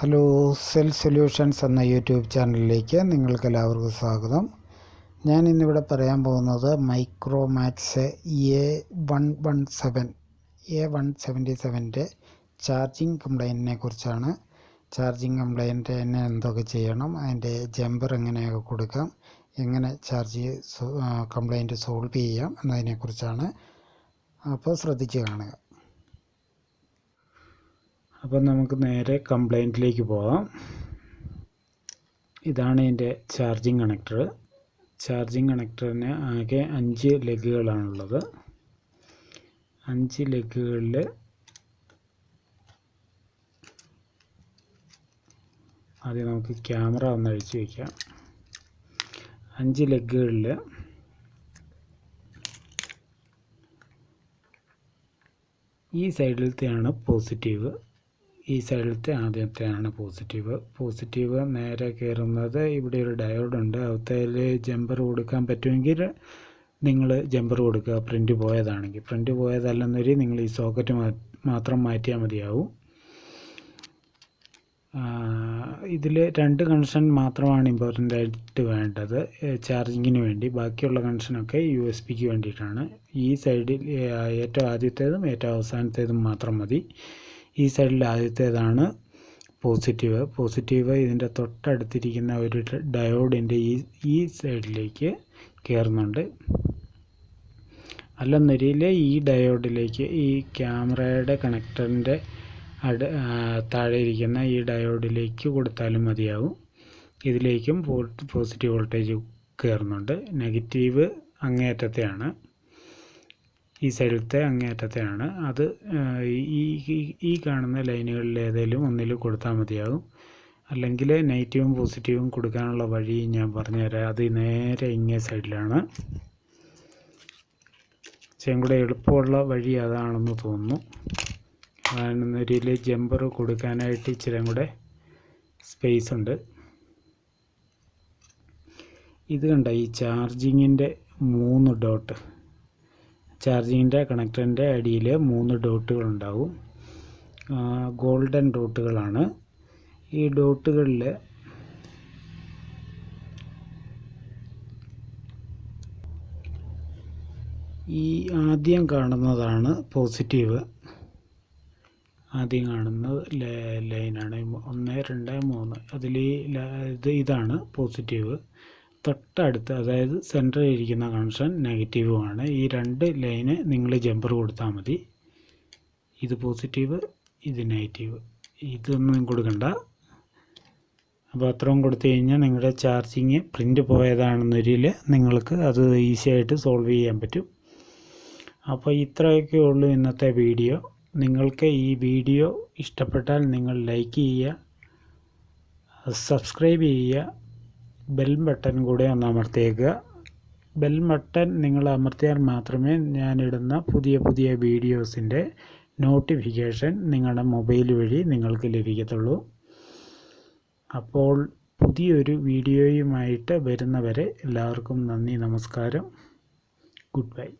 Hello, cell solutions എന്ന YouTube ചാനലിലേക്ക് നിങ്ങൾക്കെല്ലാവർക്കും സ്വാഗതം. ഞാൻ ഇന്നിവിടെ പറയാൻ പോകുന്നത് മൈക്രോമാക്സ് A177 ചാർജിങ് കംപ്ലൈൻറ്റിനെ കുറിച്ചാണ്. ചാർജിങ് കംപ്ലൈൻറ്റിന് എന്തൊക്കെ ചെയ്യണം, അതിൻ്റെ ജമ്പർ എങ്ങനെയൊക്കെ കൊടുക്കാം, എങ്ങനെ ചാർജ് കംപ്ലൈൻറ്റ് സോൾവ് ചെയ്യാം എന്നതിനെക്കുറിച്ചാണ്. അപ്പോൾ ശ്രദ്ധിച്ച് കാണുക. അപ്പോൾ നമുക്ക് നേരെ കംപ്ലൈൻറ്റിലേക്ക് പോകാം. ഇതാണ് ഇതിൻ്റെ ചാർജിങ് കണക്ടർ. ചാർജിങ് കണക്ടറിന് ആകെ 5 ലെഗുകളാണുള്ളത്. 5 ലെഗുകളിൽ ആദ്യം നമുക്ക് ക്യാമറ ഒന്ന് അഴിച്ചു വയ്ക്കാം. 5 ലെഗുകളിൽ ഈ സൈഡിലത്തെയാണ് പോസിറ്റീവ്, ഈ സൈഡിലത്തെ ആദ്യത്തെയാണ് പോസിറ്റീവ്. നേരെ കയറുന്നത് ഇവിടെ ഒരു ഡയോഡുണ്ട്. അകത്തേൽ ജമ്പർ കൊടുക്കാൻ പറ്റുമെങ്കിൽ നിങ്ങൾ ജമ്പർ കൊടുക്കുക. പ്രിൻ്റ് പോയതാണെങ്കിൽ. പ്രിൻ്റ് പോയതല്ലെന്നൊരു നിങ്ങൾ ഈ സോക്കറ്റ് മാത്രം മാറ്റിയാൽ മതിയാവും. ഇതിൽ 2 കണക്ഷൻ മാത്രമാണ് ഇമ്പോർട്ടൻ്റ് ആയിട്ട് വേണ്ടത് ചാർജിങ്ങിന് വേണ്ടി. ബാക്കിയുള്ള കണക്ഷനൊക്കെ USB-ക്ക് വേണ്ടിയിട്ടാണ്. ഈ സൈഡിൽ ഏറ്റവും ആദ്യത്തേതും ഏറ്റവും അവസാനത്തേതും മാത്രം മതി. ഈ സൈഡിൽ ആദ്യത്തേതാണ് പോസിറ്റീവ്. ഇതിൻ്റെ തൊട്ടടുത്തിരിക്കുന്ന ഒരു ഡയോഡിൻ്റെ ഈ സൈഡിലേക്ക് കയറുന്നുണ്ട്. അല്ലെന്നൊരിയിൽ ഈ ഡയോഡിലേക്ക്, ഈ ക്യാമറയുടെ കണക്ടറിൻ്റെ താഴെ ഇരിക്കുന്ന ഈ ഡയോഡിലേക്ക് കൊടുത്താലും മതിയാവും. ഇതിലേക്കും പോസിറ്റീവ് വോൾട്ടേജ് കയറുന്നുണ്ട്. നെഗറ്റീവ് അങ്ങേയറ്റത്തെയാണ്, ഈ സൈഡിലത്തെ അങ്ങേയറ്റത്തെയാണ്. അത് ഈ കാണുന്ന ലൈനുകളിൽ ഏതെങ്കിലും ഒന്നിൽ കൊടുത്താൽ മതിയാകും. അല്ലെങ്കിൽ നെഗറ്റീവും പോസിറ്റീവും കൊടുക്കാനുള്ള വഴി ഞാൻ പറഞ്ഞുതരാം. അത് നേരെ ഇങ്ങേ സൈഡിലാണ്. ഇച്ചിരി കൂടെ എളുപ്പമുള്ള വഴി അതാണെന്ന് തോന്നുന്നു. അതിനൊരിൽ ജമ്പർ കൊടുക്കാനായിട്ട് ഇച്ചിരി കൂടെ സ്പേസ് ഉണ്ട്. ഇത് കണ്ട, ഈ ചാർജിങ്ങിൻ്റെ 3 ഡോട്ട്, ചാർജിങ്ങിൻ്റെ കണക്ടറിൻ്റെ അടിയിൽ 3 ഡോട്ടുകളുണ്ടാവും. ഗോൾഡൻ ഡോട്ടുകളാണ്. ഈ ഡോട്ടുകളിൽ ഈ ആദ്യം കാണുന്നതാണ് പോസിറ്റീവ്. ആദ്യം കാണുന്നത് ലൈനാണ് 1, 2, 3. അതിൽ ഇതാണ് പോസിറ്റീവ്. തൊട്ടടുത്ത്, അതായത് സെൻറ്ററിൽ ഇരിക്കുന്ന കണക്ഷൻ നെഗറ്റീവുമാണ്. ഈ 2 ലൈന് നിങ്ങൾ ജമ്പർ കൊടുത്താൽ മതി. ഇത് പോസിറ്റീവ്, ഇത് നെഗറ്റീവ്. ഇതൊന്നും കൊടുക്കണ്ട. അപ്പോൾ അത്രയും കൊടുത്തു കഴിഞ്ഞാൽ നിങ്ങളുടെ ചാർജിങ് പ്രിൻ്റ് പോയതാണെന്നൊരിൽ നിങ്ങൾക്ക് അത് ഈസി ആയിട്ട് സോൾവ് ചെയ്യാൻ പറ്റും. അപ്പോൾ ഇത്രയൊക്കെ ഉള്ളൂ ഇന്നത്തെ വീഡിയോ. നിങ്ങൾക്ക് ഈ വീഡിയോ ഇഷ്ടപ്പെട്ടാൽ നിങ്ങൾ ലൈക്ക് ചെയ്യുക, സബ്സ്ക്രൈബ് ചെയ്യുക, ബെൽ ബട്ടൺ കൂടെ ഒന്ന് അമർത്തിയേക്കുക. ബെൽ ബട്ടൺ നിങ്ങൾ അമർത്തിയാൽ മാത്രമേ ഞാനിടുന്ന പുതിയ വീഡിയോസിൻ്റെ നോട്ടിഫിക്കേഷൻ നിങ്ങളുടെ മൊബൈൽ വഴി നിങ്ങൾക്ക് ലഭിക്കത്തുള്ളൂ. അപ്പോൾ പുതിയൊരു വീഡിയോയുമായിട്ട് വരുന്നവരെ എല്ലാവർക്കും നന്ദി, നമസ്കാരം, ഗുഡ് ബൈ.